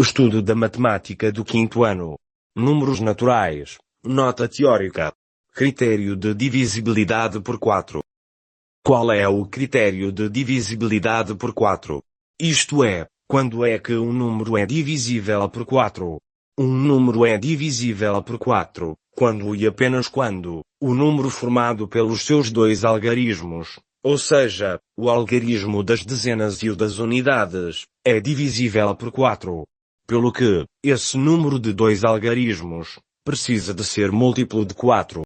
Estudo da matemática do quinto ano. Números naturais. Nota teórica. Critério de divisibilidade por 4. Qual é o critério de divisibilidade por 4? Isto é, quando é que um número é divisível por 4? Um número é divisível por 4, quando e apenas quando o número formado pelos seus dois algarismos, ou seja, o algarismo das dezenas e o das unidades, é divisível por 4. Pelo que, esse número de dois algarismos precisa de ser múltiplo de 4.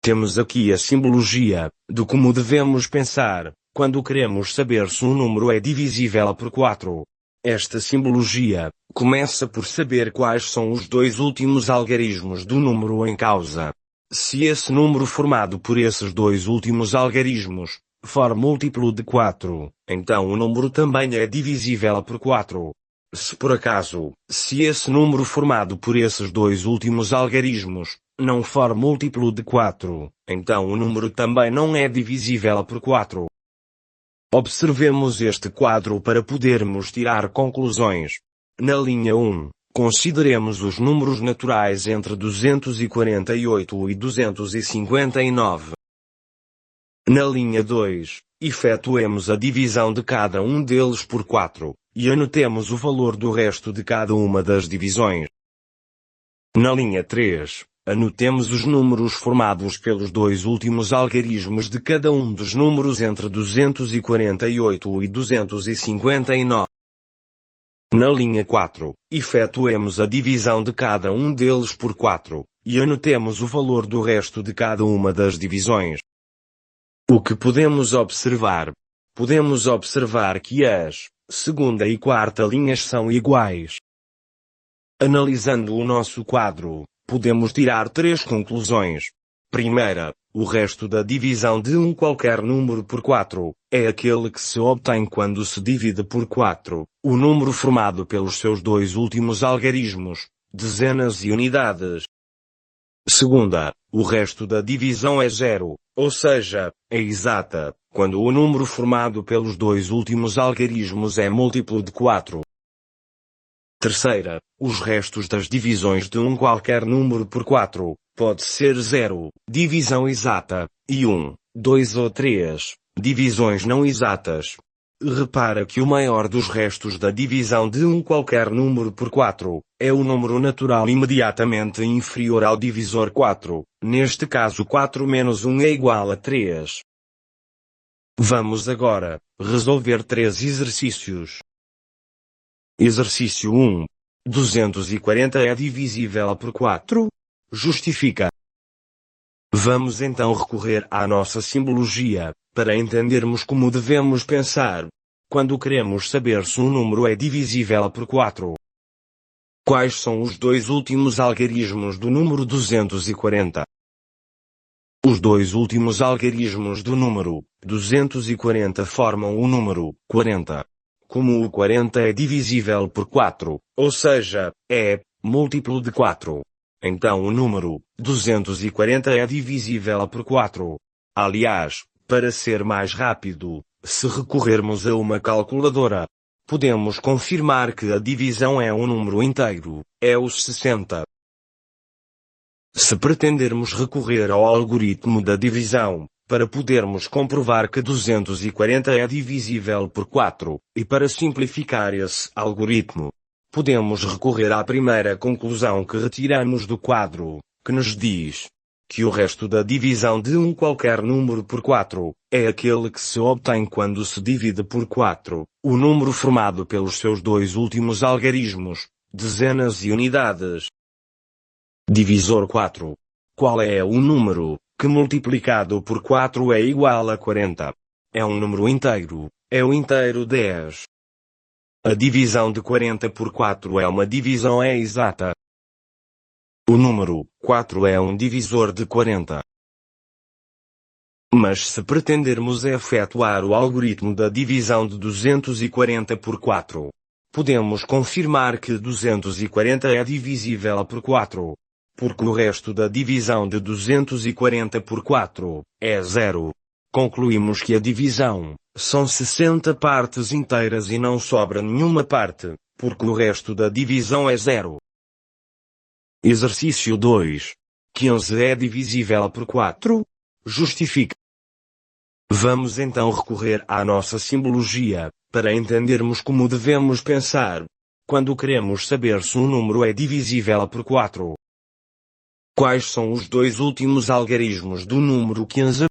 Temos aqui a simbologia de como devemos pensar quando queremos saber se um número é divisível por 4. Esta simbologia começa por saber quais são os dois últimos algarismos do número em causa. Se esse número formado por esses dois últimos algarismos for múltiplo de 4, então o número também é divisível por 4. Se por acaso, se esse número formado por esses dois últimos algarismos não for múltiplo de 4, então o número também não é divisível por 4. Observemos este quadro para podermos tirar conclusões. Na linha 1, consideremos os números naturais entre 248 e 259. Na linha 2, efetuemos a divisão de cada um deles por 4, e anotemos o valor do resto de cada uma das divisões. Na linha 3, anotemos os números formados pelos dois últimos algarismos de cada um dos números entre 248 e 259. Na linha 4, efetuemos a divisão de cada um deles por 4, e anotemos o valor do resto de cada uma das divisões. O que podemos observar? Podemos observar que as segunda e quarta linhas são iguais. Analisando o nosso quadro, podemos tirar três conclusões. Primeira, o resto da divisão de um qualquer número por 4, é aquele que se obtém quando se divide por 4, o número formado pelos seus dois últimos algarismos, dezenas e unidades. Segunda, o resto da divisão é zero, ou seja, é exata, quando o número formado pelos dois últimos algarismos é múltiplo de 4. Terceira, os restos das divisões de um qualquer número por 4, pode ser 0, divisão exata, e 1, 2 ou 3, divisões não exatas. Repara que o maior dos restos da divisão de um qualquer número por 4, é o número natural imediatamente inferior ao divisor 4, neste caso 4 menos 1 é igual a 3. Vamos agora resolver três exercícios. Exercício 1. 240 é divisível por 4? Justifica. Vamos então recorrer à nossa simbologia, para entendermos como devemos pensar quando queremos saber se um número é divisível por 4. Quais são os dois últimos algarismos do número 240? Os dois últimos algarismos do número 240 formam o número 40. Como o 40 é divisível por 4, ou seja, é múltiplo de 4, então o número 240 é divisível por 4. Aliás, para ser mais rápido, se recorrermos a uma calculadora, podemos confirmar que a divisão é um número inteiro, é o 60. Se pretendermos recorrer ao algoritmo da divisão, para podermos comprovar que 240 é divisível por 4, e para simplificar esse algoritmo, podemos recorrer à primeira conclusão que retiramos do quadro, que nos diz que o resto da divisão de um qualquer número por 4, é aquele que se obtém quando se divide por 4, o número formado pelos seus dois últimos algarismos, dezenas e unidades. Divisor 4. Qual é o número que multiplicado por 4 é igual a 40? É um número inteiro, é o inteiro 10. A divisão de 40 por 4 é uma divisão exata. O número 4 é um divisor de 40. Mas se pretendermos efetuar o algoritmo da divisão de 240 por 4, podemos confirmar que 240 é divisível por 4. Porque o resto da divisão de 240 por 4 é 0. Concluímos que a divisão são 60 partes inteiras e não sobra nenhuma parte, porque o resto da divisão é zero. Exercício 2. 15 é divisível por 4? Justifique. Vamos então recorrer à nossa simbologia, para entendermos como devemos pensar, quando queremos saber se um número é divisível por 4. Quais são os dois últimos algarismos do número 15?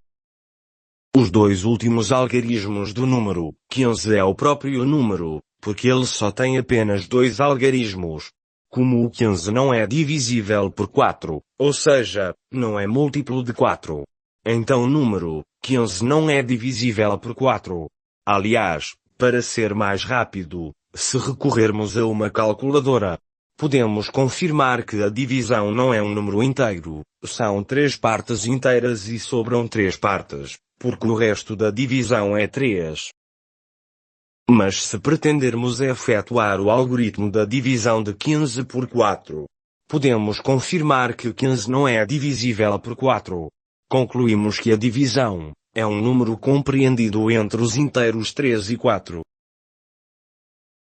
Os dois últimos algarismos do número 15 é o próprio número, porque ele só tem apenas dois algarismos. Como o 15 não é divisível por 4, ou seja, não é múltiplo de 4. Então o número 15 não é divisível por 4. Aliás, para ser mais rápido, se recorrermos a uma calculadora, podemos confirmar que a divisão não é um número inteiro, são 3 partes inteiras e sobram 3 partes, porque o resto da divisão é 3. Mas se pretendermos efetuar o algoritmo da divisão de 15 por 4, podemos confirmar que 15 não é divisível por 4. Concluímos que a divisão é um número compreendido entre os inteiros 3 e 4.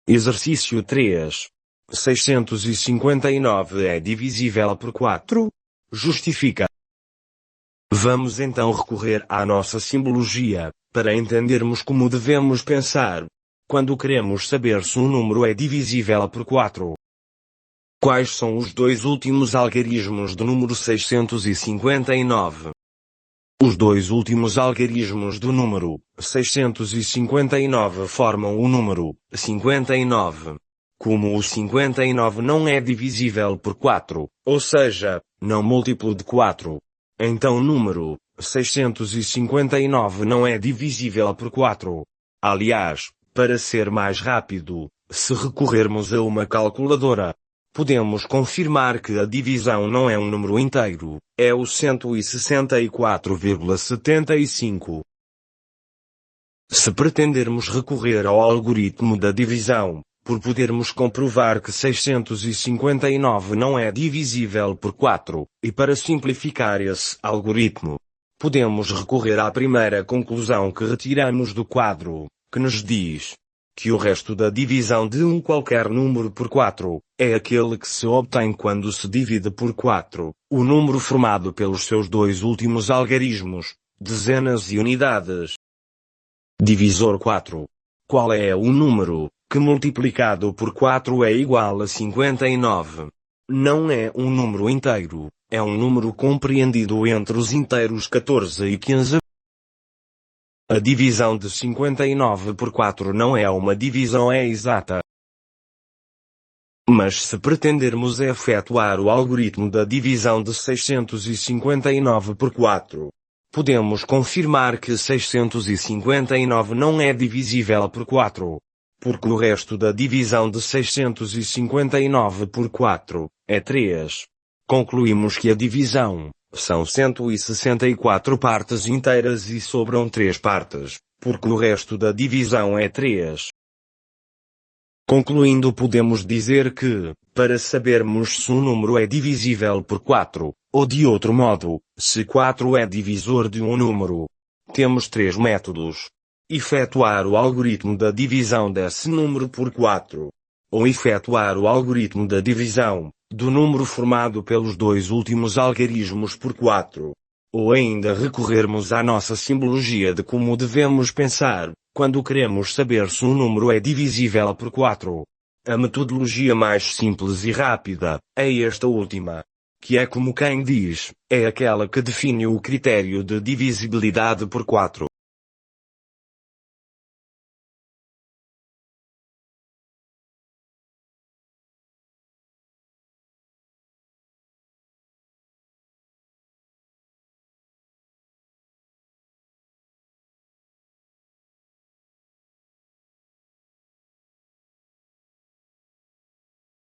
Exercício 3. 659 é divisível por 4? Justifica. Vamos então recorrer à nossa simbologia, para entendermos como devemos pensar, quando queremos saber se um número é divisível por 4. Quais são os dois últimos algarismos do número 659? Os dois últimos algarismos do número 659 formam o número 59. Como o 59 não é divisível por 4, ou seja, não múltiplo de 4, então o número 659 não é divisível por 4. Aliás, para ser mais rápido, se recorrermos a uma calculadora, podemos confirmar que a divisão não é um número inteiro, é o 164,75. Se pretendermos recorrer ao algoritmo da divisão, por podermos comprovar que 659 não é divisível por 4, e para simplificar esse algoritmo, podemos recorrer à primeira conclusão que retiramos do quadro, que nos diz que o resto da divisão de um qualquer número por 4 é aquele que se obtém quando se divide por 4, o número formado pelos seus dois últimos algarismos, dezenas e unidades. Divisor 4. Qual é o número que multiplicado por 4 é igual a 59? Não é um número inteiro, é um número compreendido entre os inteiros 14 e 15. A divisão de 59 por 4 não é uma divisão exata. Mas se pretendermos efetuar o algoritmo da divisão de 659 por 4, podemos confirmar que 659 não é divisível por 4, porque o resto da divisão de 659 por 4 é 3. Concluímos que a divisão são 164 partes inteiras e sobram 3 partes, porque o resto da divisão é 3. Concluindo, podemos dizer que, para sabermos se um número é divisível por 4, ou de outro modo, se 4 é divisor de um número, temos 3 métodos. Efetuar o algoritmo da divisão desse número por 4, ou efetuar o algoritmo da divisão do número formado pelos dois últimos algarismos por 4. Ou ainda recorrermos à nossa simbologia de como devemos pensar, quando queremos saber se um número é divisível por 4. A metodologia mais simples e rápida é esta última, que é como quem diz, é aquela que define o critério de divisibilidade por 4.